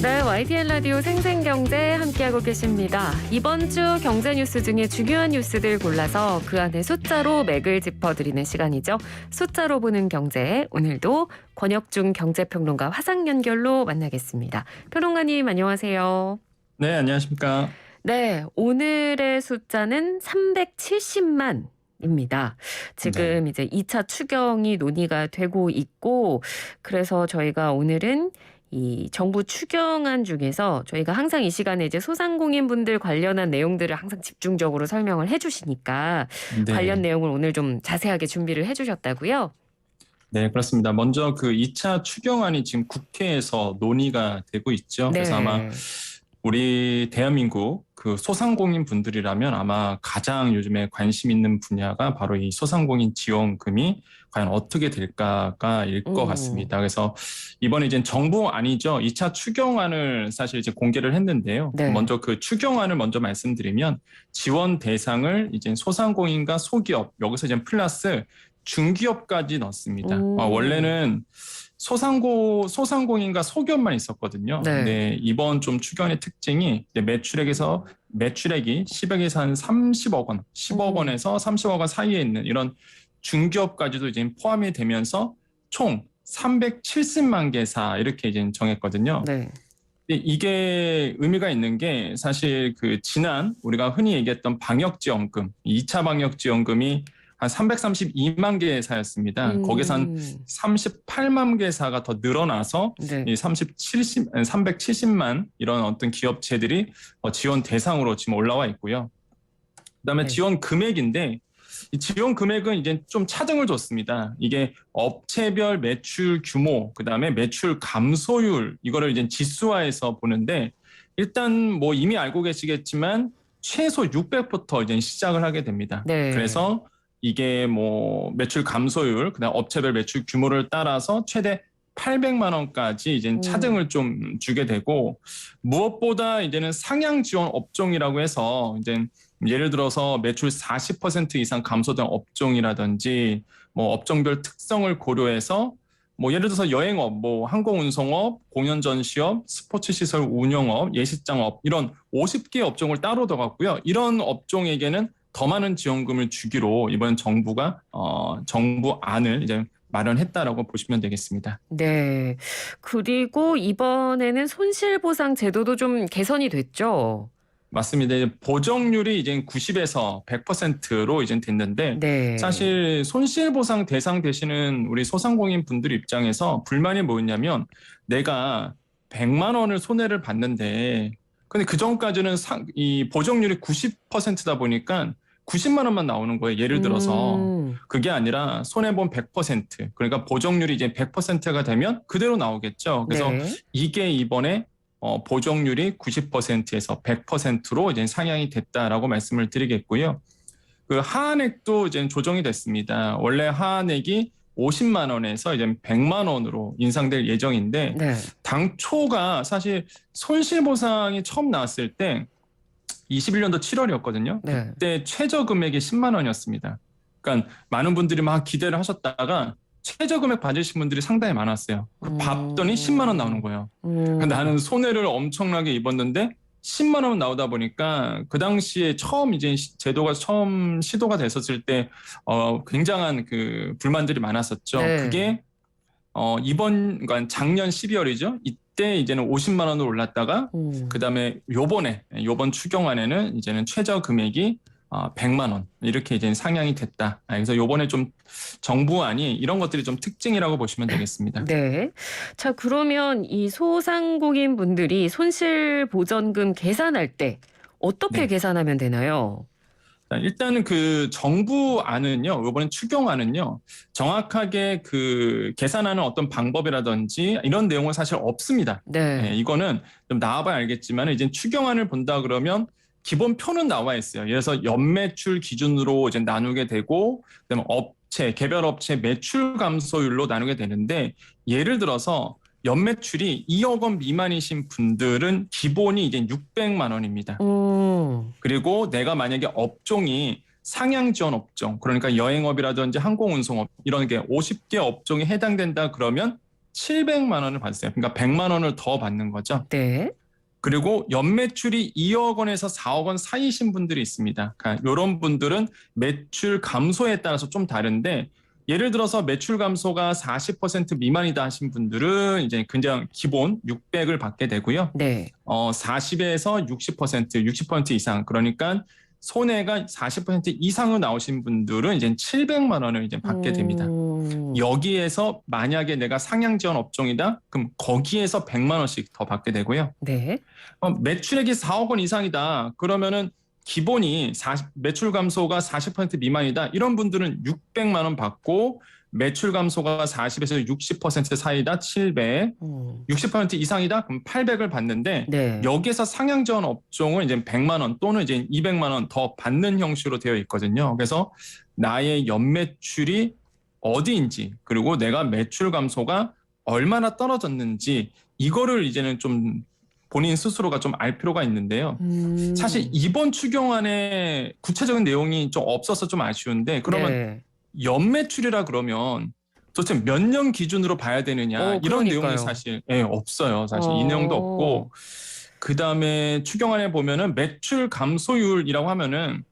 네, YTN 라디오 생생경제 함께하고 계십니다. 이번 주 경제 뉴스 중에 중요한 뉴스들 골라서 그 안에 숫자로 맥을 짚어드리는 시간이죠. 숫자로 보는 경제, 오늘도 권혁중 경제평론가 화상 연결로 만나겠습니다. 평론가님 안녕하세요. 네, 안녕하십니까. 네, 오늘의 숫자는 370만입니다. 지금 이제 2차 추경이 논의가 되고 있고, 그래서 저희가 오늘은 이 정부 추경안 중에서 저희가 항상 이 시간에 이제 소상공인분들 관련한 내용들을 항상 집중적으로 설명을 해주시니까 네. 관련 내용을 오늘 좀 자세하게 준비를 해주셨다고요? 네, 그렇습니다. 먼저 그 2차 추경안이 지금 국회에서 논의가 되고 있죠. 네. 그래서 아마 우리 대한민국 그 소상공인 분들이라면 아마 가장 요즘에 관심 있는 분야가 바로 이 소상공인 지원금이 과연 어떻게 될까가일 것 같습니다. 그래서 이번에 이제 정부안이죠. 2차 추경안을 사실 이제 공개를 했는데요. 네. 먼저 그 추경안을 먼저 말씀드리면 지원 대상을 이제 소상공인과 소기업 여기서 이제 플러스 중기업까지 넣습니다. 원래는 소상공인과 소기업만 있었거든요. 네. 근데 이번 좀 추경의 특징이 매출액이 10억에서 한 30억 원, 10억 원에서 30억 원 사이에 있는 이런 중기업까지도 이제 포함이 되면서 총 370만 개사 이렇게 이제 정했거든요. 네. 이게 의미가 있는 게 사실 그 지난 우리가 흔히 얘기했던 방역지원금, 2차 방역지원금이 한 332만 개사였습니다. 거기서 한 38만 개사가 더 늘어나서 네. 이 370만 이런 어떤 기업체들이 지원 대상으로 지금 올라와 있고요. 그다음에 네. 지원 금액인데 이 지원 금액은 이제 좀 차등을 줬습니다. 이게 업체별 매출 규모, 그다음에 매출 감소율 이거를 이제 지수화해서 보는데 일단 뭐 이미 알고 계시겠지만 최소 600부터 이제 시작을 하게 됩니다. 네. 그래서 이게 뭐 매출 감소율, 그다음 업체별 매출 규모를 따라서 최대 800만 원까지 이제 차등을 좀 주게 되고 무엇보다 이제는 상향 지원 업종이라고 해서 이제 예를 들어서 매출 40% 이상 감소된 업종이라든지 뭐 업종별 특성을 고려해서 뭐 예를 들어서 여행업, 뭐 항공운송업, 공연전시업, 스포츠시설 운영업, 예식장업 이런 50개 업종을 따로 둬갔고요. 이런 업종에게는 더 많은 지원금을 주기로 이번 정부가 정부안을 이제 마련했다라고 보시면 되겠습니다. 네. 그리고 이번에는 손실보상 제도도 좀 개선이 됐죠? 맞습니다. 보정률이 이제 90에서 100%로 이제 됐는데 네. 사실 손실보상 대상 되시는 우리 소상공인 분들 입장에서 불만이 뭐였냐면 내가 100만 원을 손해를 봤는데 근데 그 전까지는 이 보정률이 90%다 보니까 90만 원만 나오는 거예요. 예를 들어서 그게 아니라 손해본 100% 그러니까 보정률이 이제 100%가 되면 그대로 나오겠죠. 그래서 네. 이게 이번에 보정률이 90%에서 100%로 이제 상향이 됐다라고 말씀을 드리겠고요. 그 하한액도 이제 조정이 됐습니다. 원래 하한액이 50만 원에서 이제 100만 원으로 인상될 예정인데 네. 당초가 사실 손실보상이 처음 나왔을 때 21년도 7월이었거든요. 네. 그때 최저 금액이 10만 원이었습니다. 그러니까 많은 분들이 막 기대를 하셨다가 최저 금액 받으신 분들이 상당히 많았어요. 봤더니 10만 원 나오는 거예요. 나는 손해를 엄청나게 입었는데 10만 원 나오다 보니까 그 당시에 처음 이제 제도가 처음 시도가 됐었을 때 굉장한 그 불만들이 많았었죠. 네. 그게 그러니까 작년 12월이죠. 이때 이제는 50만 원으로 올랐다가 그다음에 요번 추경안에는 이제는 최저 금액이 100만 원 이렇게 이제 상향이 됐다. 그래서 요번에 좀 정부안이 이런 것들이 좀 특징이라고 보시면 되겠습니다. 네. 자, 그러면 이 소상공인 분들이 손실보전금 계산할 때 어떻게 네. 계산하면 되나요? 일단은 그 정부안은요, 이번에 추경안은요, 정확하게 그 계산하는 어떤 방법이라든지 이런 내용은 사실 없습니다. 네. 이거는 좀 나와봐야 알겠지만 이제 추경안을 본다 그러면 기본 표는 나와 있어요. 예를 들어서 연매출 기준으로 이제 나누게 되고, 그다음에 개별 업체 매출 감소율로 나누게 되는데, 예를 들어서 연매출이 2억 원 미만이신 분들은 기본이 이제 600만 원입니다. 그리고 내가 만약에 업종이 상향 지원 업종, 그러니까 여행업이라든지 항공운송업 이런 게 50개 업종에 해당된다 그러면 700만 원을 받으세요. 그러니까 100만 원을 더 받는 거죠. 네. 그리고 연매출이 2억 원에서 4억 원 사이신 분들이 있습니다. 그러니까 이런 분들은 매출 감소에 따라서 좀 다른데 예를 들어서 매출 감소가 40% 미만이다 하신 분들은 이제 그냥 기본 600을 받게 되고요. 네. 40에서 60% 이상 그러니까 손해가 40% 이상으로 나오신 분들은 이제 700만 원을 이제 받게 됩니다. 여기에서 만약에 내가 상향 지원 업종이다, 그럼 거기에서 100만 원씩 더 받게 되고요. 네. 매출액이 4억 원 이상이다. 그러면은 기본이 매출 감소가 40% 미만이다. 이런 분들은 600만 원 받고 매출 감소가 40에서 60% 사이다. 700. 60% 이상이다. 그럼 800을 받는데 네. 여기에서 상향 지원 업종은 이제 100만 원 또는 이제 200만 원 더 받는 형식으로 되어 있거든요. 그래서 나의 연매출이 어디인지 그리고 내가 매출 감소가 얼마나 떨어졌는지 이거를 이제는 좀 본인 스스로가 좀 알 필요가 있는데요. 사실 이번 추경안에 구체적인 내용이 좀 없어서 좀 아쉬운데 그러면 네. 연매출이라 그러면 도대체 몇 년 기준으로 봐야 되느냐 이런 그러니까요. 내용이 사실 없어요. 사실 이 내용도 없고 그다음에 추경안에 보면은 매출 감소율이라고 하면은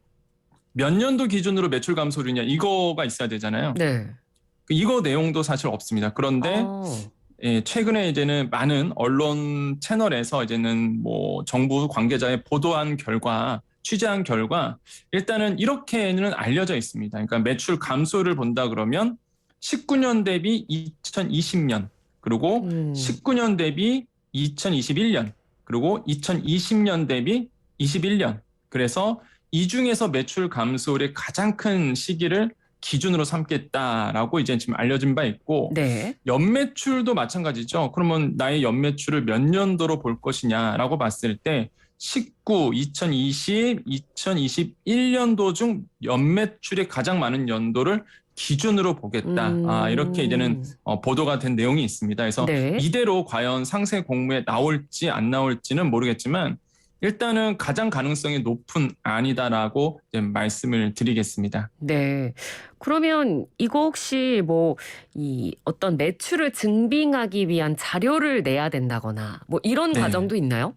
몇 년도 기준으로 매출 감소율이냐 이거가 있어야 되잖아요. 네. 이거 내용도 사실 없습니다. 그런데 최근에 이제는 많은 언론 채널에서 이제는 뭐 정부 관계자의 보도한 결과, 취재한 결과 일단은 이렇게는 알려져 있습니다. 그러니까 매출 감소를 본다 그러면 19년 대비 2020년, 그리고 19년 대비 2021년, 그리고 2020년 대비 21년. 그래서 이 중에서 매출 감소율의 가장 큰 시기를 기준으로 삼겠다라고 이제 지금 알려진 바 있고 네. 연매출도 마찬가지죠. 그러면 나의 연매출을 몇 년도로 볼 것이냐라고 봤을 때 19, 2020, 2021년도 중 연매출이 가장 많은 연도를 기준으로 보겠다. 이렇게 이제는 보도가 된 내용이 있습니다. 그래서 네. 이대로 과연 상세 공무에 나올지 안 나올지는 모르겠지만 일단은 가장 가능성이 높은 안이다라고 이제 말씀을 드리겠습니다. 네. 그러면 이거 혹시 뭐 이 어떤 매출을 증빙하기 위한 자료를 내야 된다거나 뭐 이런 네. 과정도 있나요?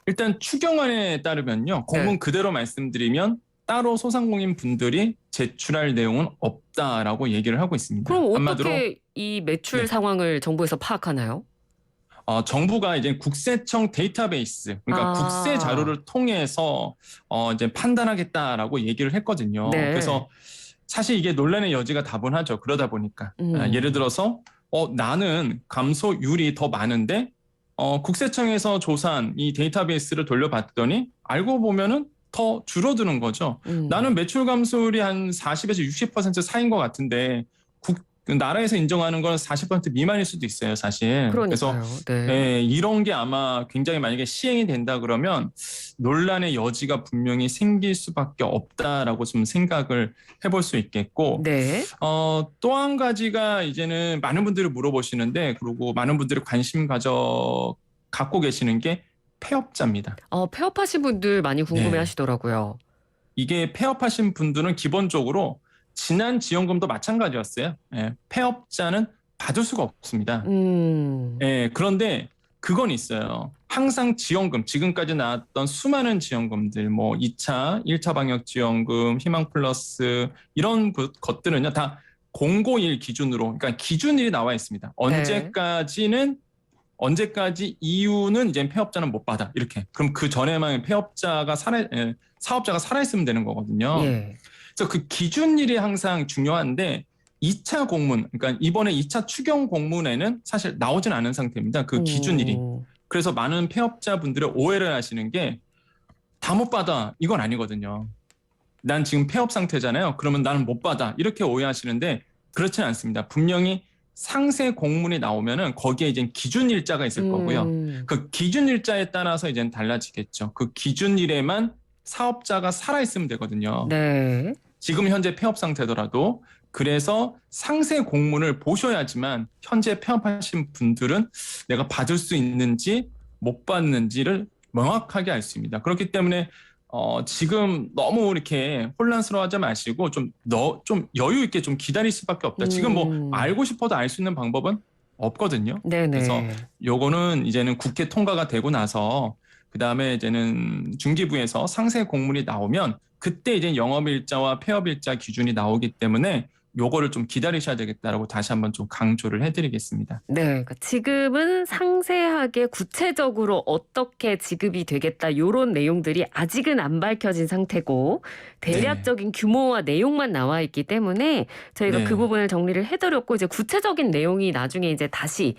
일단 추경안에 따르면요. 공문 그대로 말씀드리면 따로 소상공인 분들이 제출할 내용은 없다라고 얘기를 하고 있습니다. 그럼 한마디로 어떻게 이 매출 네. 상황을 정부에서 파악하나요? 정부가 이제 국세청 데이터베이스, 그러니까 국세 자료를 통해서 이제 판단하겠다라고 얘기를 했거든요. 네. 그래서 사실 이게 논란의 여지가 다분하죠. 그러다 보니까 예를 들어서 나는 감소율이 더 많은데 국세청에서 조사한 이 데이터베이스를 돌려봤더니 알고 보면은 더 줄어드는 거죠. 나는 매출 감소율이 한 40에서 60% 사이인 것 같은데 나라에서 인정하는 건 40% 미만일 수도 있어요, 사실. 그러니까요. 그래서 이런 게 아마 굉장히 만약에 시행이 된다 그러면 논란의 여지가 분명히 생길 수밖에 없다라고 좀 생각을 해볼 수 있겠고 네. 또 한 가지가 이제는 많은 분들이 물어보시는데 그리고 많은 분들이 관심 갖고 계시는 게 폐업자입니다. 폐업하신 분들 많이 네. 궁금해하시더라고요. 이게 폐업하신 분들은 기본적으로 지난 지원금도 마찬가지였어요. 폐업자는 받을 수가 없습니다. 그런데 그건 있어요. 항상 지원금, 지금까지 나왔던 수많은 지원금들, 뭐 2차, 1차 방역 지원금, 희망 플러스 이런 것들은요, 다 공고일 기준으로, 그러니까 기준일이 나와 있습니다. 언제까지 이후는 이제 폐업자는 못 받아. 이렇게. 그럼 그 전에만 사업자가 살아있으면 되는 거거든요. 예. 그래서 그 기준일이 항상 중요한데 2차 공문, 그러니까 이번에 2차 추경 공문에는 사실 나오진 않은 상태입니다. 그 기준일이. 그래서 많은 폐업자분들이 오해를 하시는 게 다 못 받아. 이건 아니거든요. 난 지금 폐업 상태잖아요. 그러면 나는 못 받아. 이렇게 오해하시는데 그렇지는 않습니다. 분명히 상세 공문이 나오면은 거기에 이제 기준일자가 있을 거고요. 그 기준일자에 따라서 이제 달라지겠죠. 그 기준일에만 사업자가 살아있으면 되거든요. 네. 지금 현재 폐업 상태더라도 그래서 상세 공문을 보셔야지만 현재 폐업하신 분들은 내가 받을 수 있는지 못 받는지를 명확하게 알 수 있습니다. 그렇기 때문에 지금 너무 이렇게 혼란스러워하지 마시고 좀 여유 있게 좀 기다릴 수밖에 없다. 지금 뭐 알고 싶어도 알 수 있는 방법은 없거든요. 네네. 그래서 요거는 이제는 국회 통과가 되고 나서 그다음에 이제는 중기부에서 상세 공문이 나오면 그때 이제 영업일자와 폐업일자 기준이 나오기 때문에 요거를 좀 기다리셔야 되겠다라고 다시 한번 좀 강조를 해드리겠습니다. 네. 그러니까 지금은 상세하게 구체적으로 어떻게 지급이 되겠다 요런 내용들이 아직은 안 밝혀진 상태고 네. 대략적인 규모와 내용만 나와 있기 때문에 저희가 그 네. 부분을 정리를 해드렸고 이제 구체적인 내용이 나중에 이제 다시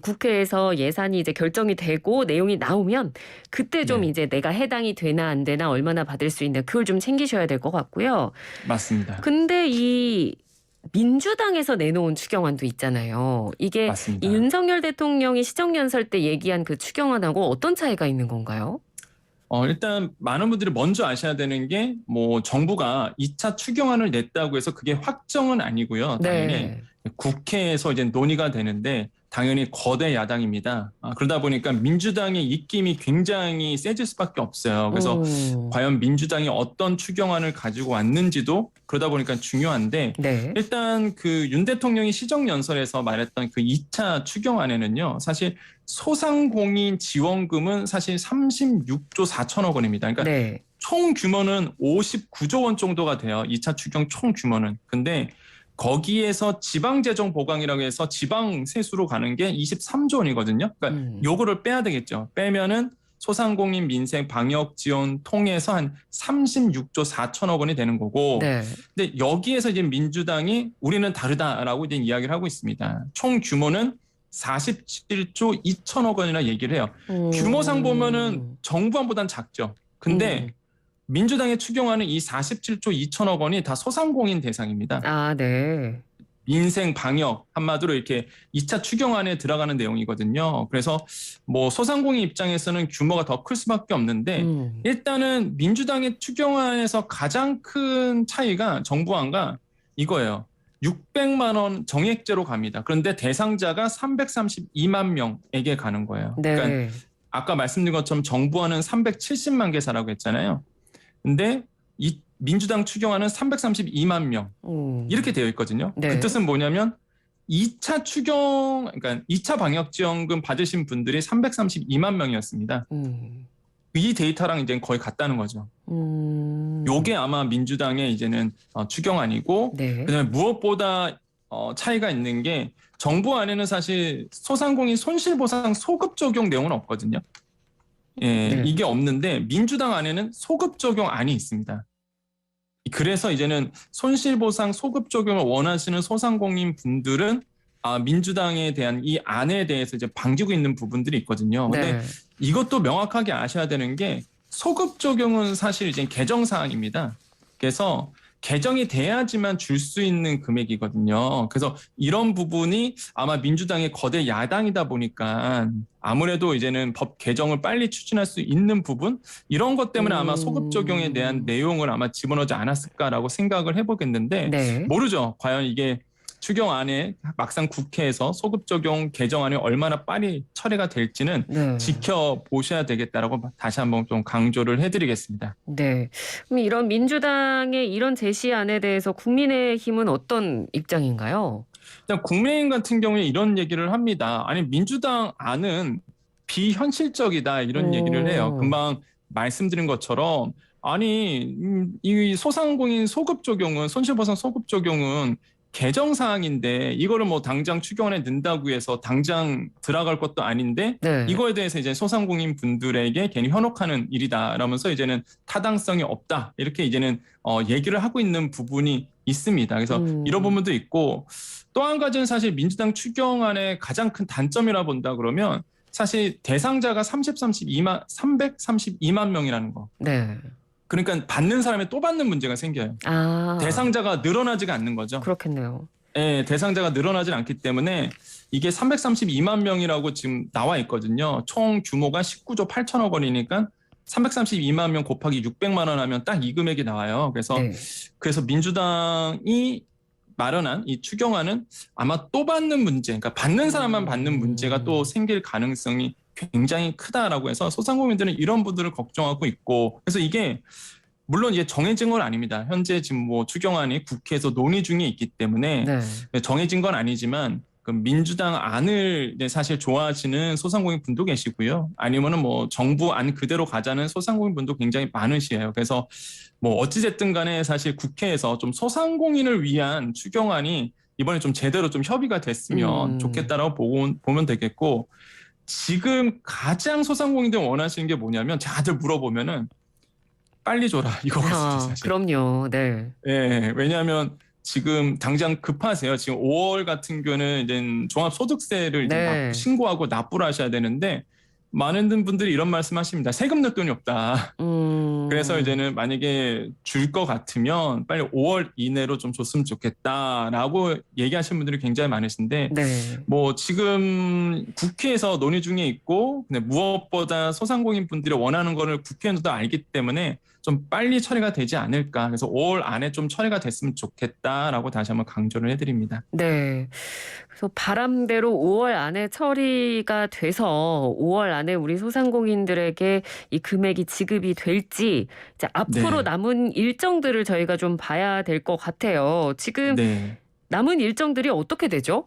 국회에서 예산이 이제 결정이 되고 내용이 나오면 그때 좀 네. 이제 내가 해당이 되나 안 되나 얼마나 받을 수 있나 그걸 좀 챙기셔야 될 것 같고요. 맞습니다. 근데 이 민주당에서 내놓은 추경안도 있잖아요. 이게 맞습니다. 이 윤석열 대통령이 시정연설 때 얘기한 그 추경안하고 어떤 차이가 있는 건가요? 일단 많은 분들이 먼저 아셔야 되는 게 뭐 정부가 2차 추경안을 냈다고 해서 그게 확정은 아니고요. 당연히 네. 국회에서 이제 논의가 되는데 당연히 거대 야당입니다. 그러다 보니까 민주당의 입김이 굉장히 세질 수밖에 없어요. 그래서 과연 민주당이 어떤 추경안을 가지고 왔는지도 그러다 보니까 중요한데 네. 일단 그 윤 대통령이 시정연설에서 말했던 그 2차 추경안에는요. 사실 소상공인 지원금은 사실 36조 4천억 원입니다. 그러니까 네. 총 규모는 59조 원 정도가 돼요. 2차 추경 총 규모는. 근데 거기에서 지방재정 보강이라고 해서 지방 세수로 가는 게 23조 원이거든요. 그러니까 요거를 빼야 되겠죠. 빼면은 소상공인 민생 방역 지원 통해서 한 36조 4천억 원이 되는 거고. 네. 근데 여기에서 이제 민주당이 우리는 다르다라고 이제 이야기를 하고 있습니다. 총 규모는 47조 2천억 원이나 얘기를 해요. 규모상 보면은 정부안보단 작죠. 근데 민주당의 추경안은 이 47조 2천억 원이 다 소상공인 대상입니다. 아, 네. 민생 방역 한마디로 이렇게 2차 추경안에 들어가는 내용이거든요. 그래서 뭐 소상공인 입장에서는 규모가 더 클 수밖에 없는데 일단은 민주당의 추경안에서 가장 큰 차이가 정부안과 이거예요. 600만 원 정액제로 갑니다. 그런데 대상자가 332만 명에게 가는 거예요. 네. 그러니까 아까 말씀드린 것처럼 정부안은 370만 개사라고 했잖아요. 근데 이 민주당 추경안은 332만 명 이렇게 되어 있거든요. 네. 그 뜻은 뭐냐면 2차 추경, 그러니까 2차 방역지원금 받으신 분들이 332만 명이었습니다. 이 데이터랑 이제 거의 같다는 거죠. 요게 아마 민주당의 이제는 추경안이고, 네. 그다음에 무엇보다 차이가 있는 게 정부 안에는 사실 소상공인 손실보상 소급 적용 내용은 없거든요. 예, 네. 이게 없는데 민주당 안에는 소급 적용안이 있습니다. 그래서 이제는 손실보상 소급 적용을 원하시는 소상공인 분들은 민주당에 대한 이 안에 대해서 이제 반기고 있는 부분들이 있거든요. 근데 네. 이것도 명확하게 아셔야 되는 게 소급 적용은 사실 이제 개정 사항입니다. 그래서 개정이 돼야지만 줄 수 있는 금액이거든요. 그래서 이런 부분이 아마 민주당의 거대 야당이다 보니까 아무래도 이제는 법 개정을 빨리 추진할 수 있는 부분 이런 것 때문에 아마 소급 적용에 대한 내용을 아마 집어넣지 않았을까라고 생각을 해보겠는데 네. 모르죠. 과연 이게 추경안에 막상 국회에서 소급 적용 개정안이 얼마나 빨리 처리가 될지는 네. 지켜보셔야 되겠다라고 다시 한번 좀 강조를 해드리겠습니다. 네. 그럼 이런 민주당의 이런 제시안에 대해서 국민의힘은 어떤 입장인가요? 일단 국민의힘 같은 경우에 이런 얘기를 합니다. 아니 민주당 안은 비현실적이다 이런 얘기를 해요. 금방 말씀드린 것처럼 아니 이 소상공인 소급 적용은 손실보상 소급 적용은 개정 사항인데 이거를 뭐 당장 추경안에 넣는다고 해서 당장 들어갈 것도 아닌데 네. 이거에 대해서 이제 소상공인 분들에게 괜히 현혹하는 일이다라면서 이제는 타당성이 없다 이렇게 이제는 얘기를 하고 있는 부분이 있습니다. 그래서 이런 부분도 있고 또 한 가지는 사실 민주당 추경안의 가장 큰 단점이라 본다 그러면 사실 대상자가 332만 명이라는 거. 네. 그러니까 받는 사람이 또 받는 문제가 생겨요. 대상자가 늘어나지가 않는 거죠. 그렇겠네요. 네, 대상자가 늘어나질 않기 때문에 이게 332만 명이라고 지금 나와 있거든요. 총 규모가 19조 8천억 원이니까 332만 명 곱하기 600만 원 하면 딱 이 금액이 나와요. 그래서 민주당이 마련한 이 추경안은 아마 또 받는 문제, 그러니까 받는 사람만 받는 문제가 또 생길 가능성이 굉장히 크다라고 해서 소상공인들은 이런 분들을 걱정하고 있고 그래서 이게 물론 이제 정해진 건 아닙니다. 현재 지금 뭐 추경안이 국회에서 논의 중에 있기 때문에 네. 정해진 건 아니지만 그 민주당 안을 이제 사실 좋아하시는 소상공인 분도 계시고요. 아니면은 뭐 정부 안 그대로 가자는 소상공인 분도 굉장히 많으시에요. 그래서 뭐 어찌됐든 간에 사실 국회에서 좀 소상공인을 위한 추경안이 이번에 좀 제대로 좀 협의가 됐으면 좋겠다라고 보면 되겠고, 지금 가장 소상공인들 원하시는 게 뭐냐면 다들 물어보면은 빨리 줘라 이거거든요, 사실. 그럼요. 네. 예, 왜냐하면 지금 당장 급하세요. 지금 5월 같은 경우는 이제 종합소득세를 이제 네. 신고하고 납부를 하셔야 되는데, 많은 분들이 이런 말씀하십니다. 세금 낼 돈이 없다. 그래서 이제는 만약에 줄 것 같으면 빨리 5월 이내로 좀 줬으면 좋겠다라고 얘기하시는 분들이 굉장히 많으신데, 네. 뭐 지금 국회에서 논의 중에 있고, 근데 무엇보다 소상공인 분들이 원하는 거를 국회의원도 알기 때문에 좀 빨리 처리가 되지 않을까. 그래서 5월 안에 좀 처리가 됐으면 좋겠다라고 다시 한번 강조를 해드립니다. 네. 그래서 바람대로 5월 안에 처리가 돼서 5월 안에 우리 소상공인들에게 이 금액이 지급이 될지 이제 앞으로 네. 남은 일정들을 저희가 좀 봐야 될 것 같아요. 지금 네. 남은 일정들이 어떻게 되죠?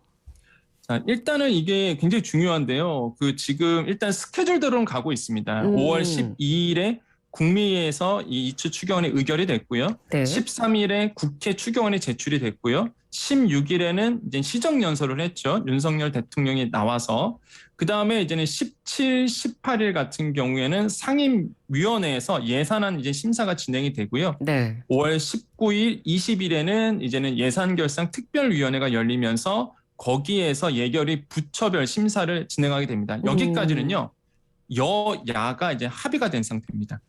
자, 일단은 이게 굉장히 중요한데요. 그 지금 일단 스케줄대로는 가고 있습니다. 5월 12일에 국미에서 이 이추 추경안이 의결이 됐고요. 네. 13일에 국회 추경안이 제출이 됐고요. 16일에는 이제 시정연설을 했죠. 윤석열 대통령이 나와서. 그 다음에 이제는 17, 18일 같은 경우에는 상임위원회에서 예산안 이제 심사가 진행이 되고요. 네. 5월 19일, 20일에는 이제는 예산결산 특별위원회가 열리면서 거기에서 예결위 부처별 심사를 진행하게 됩니다. 여기까지는요, 여야가 이제 합의가 된 상태입니다.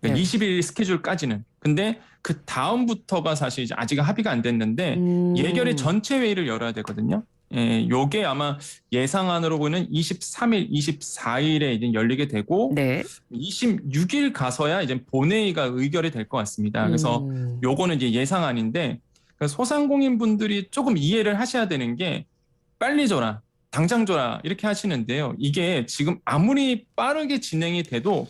그러니까 네. 20일 스케줄까지는. 근데 그 다음부터가 사실 이제 아직 합의가 안 됐는데, 예결위 전체 회의를 열어야 되거든요. 예, 요게 아마 예상안으로 보는 23일, 24일에 이제 열리게 되고, 네. 26일 가서야 이제 본회의가 의결이 될 것 같습니다. 그래서 요거는 이제 예상안인데, 소상공인 분들이 조금 이해를 하셔야 되는 게, 빨리 줘라, 당장 줘라 이렇게 하시는데요. 이게 지금 아무리 빠르게 진행이 돼도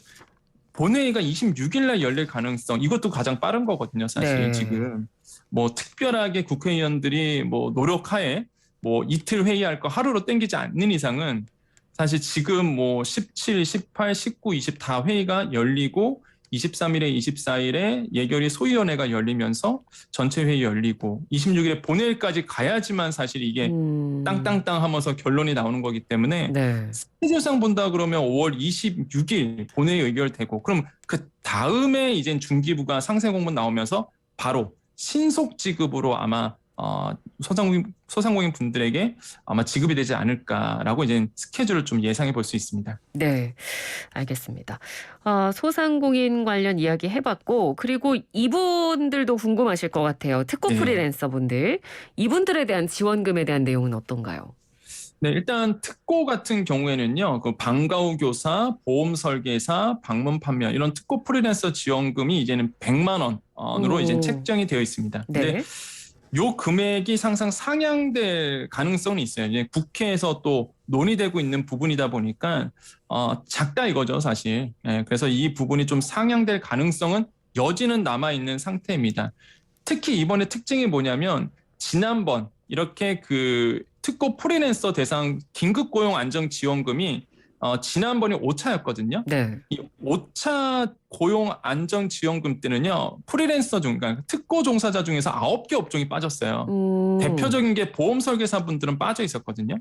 본회의가 26일 날 열릴 가능성, 이것도 가장 빠른 거거든요, 사실. 네. 지금 뭐 특별하게 국회의원들이 뭐 노력하에 뭐 이틀 회의할 거 하루로 땡기지 않는 이상은 사실 지금 뭐 17, 18, 19, 20 다 회의가 열리고 23일에 24일에 예결위 소위원회가 열리면서 전체 회의 열리고 26일에 본회의까지 가야지만 사실 이게 땅땅땅 하면서 결론이 나오는 거기 때문에, 네. 스케줄상 본다 그러면 5월 26일 본회의 의결되고, 그럼 그 다음에 이제 중기부가 상세 공문 나오면서 바로 신속 지급으로 아마 소상공인 분들에게 아마 지급이 되지 않을까라고 이제 스케줄을 좀 예상해 볼 수 있습니다. 네, 알겠습니다. 소상공인 관련 이야기 해봤고, 그리고 이분들도 궁금하실 것 같아요. 특고 네. 프리랜서 분들, 이분들에 대한 지원금에 대한 내용은 어떤가요? 네, 일단 특고 같은 경우에는요, 그 방과 후 교사, 보험 설계사, 방문 판매 이런 특고 프리랜서 지원금이 이제는 100만 원으로 이제 책정이 되어 있습니다. 근데 네. 요 금액이 항상 상향될 가능성이 있어요. 이제 국회에서 또 논의되고 있는 부분이다 보니까 작다 이거죠, 사실. 예, 그래서 이 부분이 좀 상향될 가능성은 여지는 남아 있는 상태입니다. 특히 이번에 특징이 뭐냐면, 지난번 이렇게 그 특고 프리랜서 대상 긴급 고용 안정 지원금이 지난번이 5차였거든요. 네. 이 5차 고용 안정 지원금 때는요, 프리랜서 중, 그러니까 특고 종사자 중에서 9개 업종이 빠졌어요. 대표적인 게 보험 설계사분들은 빠져 있었거든요.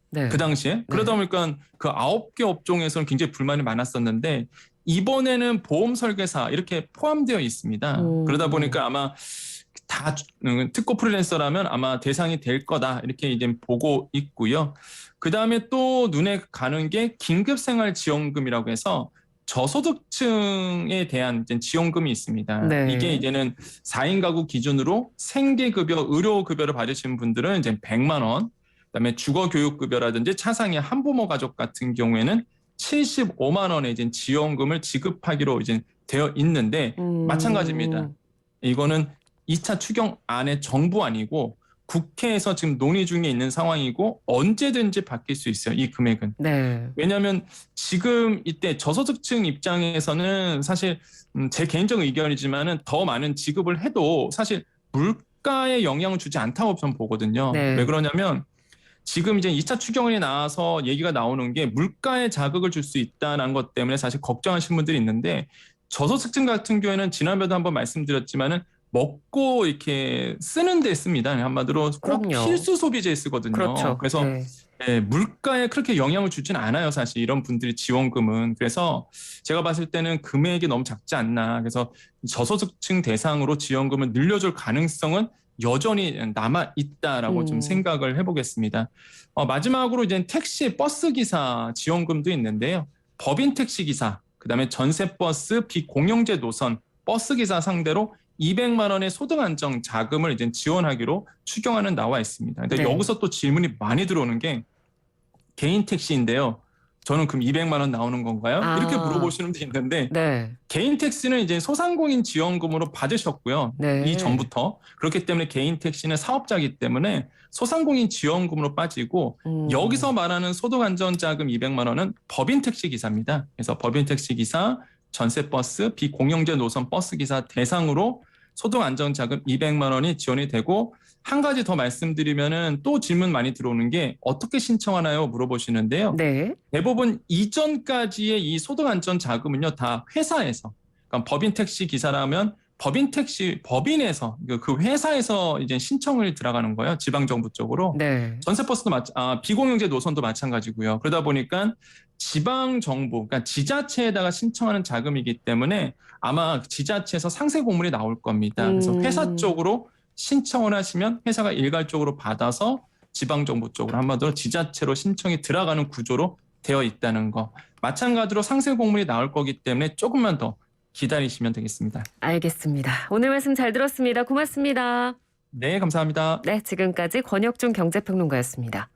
네. 그 당시에. 그러다 보니까 그 9개 업종에서는 굉장히 불만이 많았었는데, 이번에는 보험 설계사 이렇게 포함되어 있습니다. 그러다 보니까 아마 다 특고 프리랜서라면 아마 대상이 될 거다 이렇게 이제 보고 있고요. 그 다음에 또 눈에 가는 게 긴급생활지원금이라고 해서 저소득층에 대한 이제 지원금이 있습니다. 네. 이게 이제는 4인 가구 기준으로 생계급여, 의료급여를 받으시는 분들은 이제 100만 원, 그다음에 주거교육급여라든지 차상위 한부모 가족 같은 경우에는 75만 원의 이제 지원금을 지급하기로 이제 되어 있는데, 마찬가지입니다. 이거는 2차 추경안의 정부안이고 국회에서 지금 논의 중에 있는 상황이고 언제든지 바뀔 수 있어요, 이 금액은. 네. 왜냐하면 지금 이때 저소득층 입장에서는 사실 제 개인적 의견이지만은 더 많은 지급을 해도 사실 물가에 영향을 주지 않다고 저는 보거든요. 네. 왜 그러냐면 지금 이제 2차 추경안이 나와서 얘기가 나오는 게 물가에 자극을 줄 수 있다는 것 때문에 사실 걱정하시는 분들이 있는데 저소득층 같은 경우에는 지난번에도 한번 말씀드렸지만은 먹고 이렇게 쓰는 데 씁니다. 한마디로 꼭 그럼요. 필수 소비재에 쓰거든요. 그렇죠. 그래서 네. 물가에 그렇게 영향을 주진 않아요. 사실 이런 분들이 지원금은. 그래서 제가 봤을 때는 금액이 너무 작지 않나. 그래서 저소득층 대상으로 지원금을 늘려줄 가능성은 여전히 남아 있다라고 좀 생각을 해보겠습니다. 마지막으로 이제 택시 버스 기사 지원금도 있는데요. 법인 택시 기사, 그다음에 전세버스 비공영제 노선 버스 기사 상대로 200만 원의 소득 안정 자금을 이제 지원하기로 추경안은 나와 있습니다. 근데 네. 여기서 또 질문이 많이 들어오는 게 개인 택시인데요. 저는 그럼 200만 원 나오는 건가요? 이렇게 물어보시는 분도 있는데 네. 개인 택시는 이제 소상공인 지원금으로 받으셨고요. 네. 이전부터. 그렇기 때문에 개인 택시는 사업자이기 때문에 소상공인 지원금으로 빠지고 여기서 말하는 소득 안정 자금 200만 원은 법인 택시 기사입니다. 그래서 법인 택시 기사, 전세버스, 비공영제 노선 버스 기사 대상으로 소득 안정 자금 200만 원이 지원이 되고 한 가지 더 말씀드리면은 또 질문 많이 들어오는 게 어떻게 신청하나요? 물어보시는데요. 네. 대부분 이전까지의 이 소득 안정 자금은요 다 회사에서, 그러니까 법인 택시 기사라면 법인에서 그 회사에서 이제 신청을 들어가는 거예요. 지방 정부 쪽으로. 네. 전세버스도 비공영제 노선도 마찬가지고요. 그러다 보니까 지방 정부, 그러니까 지자체에다가 신청하는 자금이기 때문에 아마 지자체에서 상세 공문이 나올 겁니다. 그래서 회사 쪽으로 신청을 하시면 회사가 일괄적으로 받아서 지방 정부 쪽으로 한마디로 지자체로 신청이 들어가는 구조로 되어 있다는 거. 마찬가지로 상세 공문이 나올 거기 때문에 조금만 더 기다리시면 되겠습니다. 알겠습니다. 오늘 말씀 잘 들었습니다. 고맙습니다. 네, 감사합니다. 네, 지금까지 권혁준 경제평론가였습니다.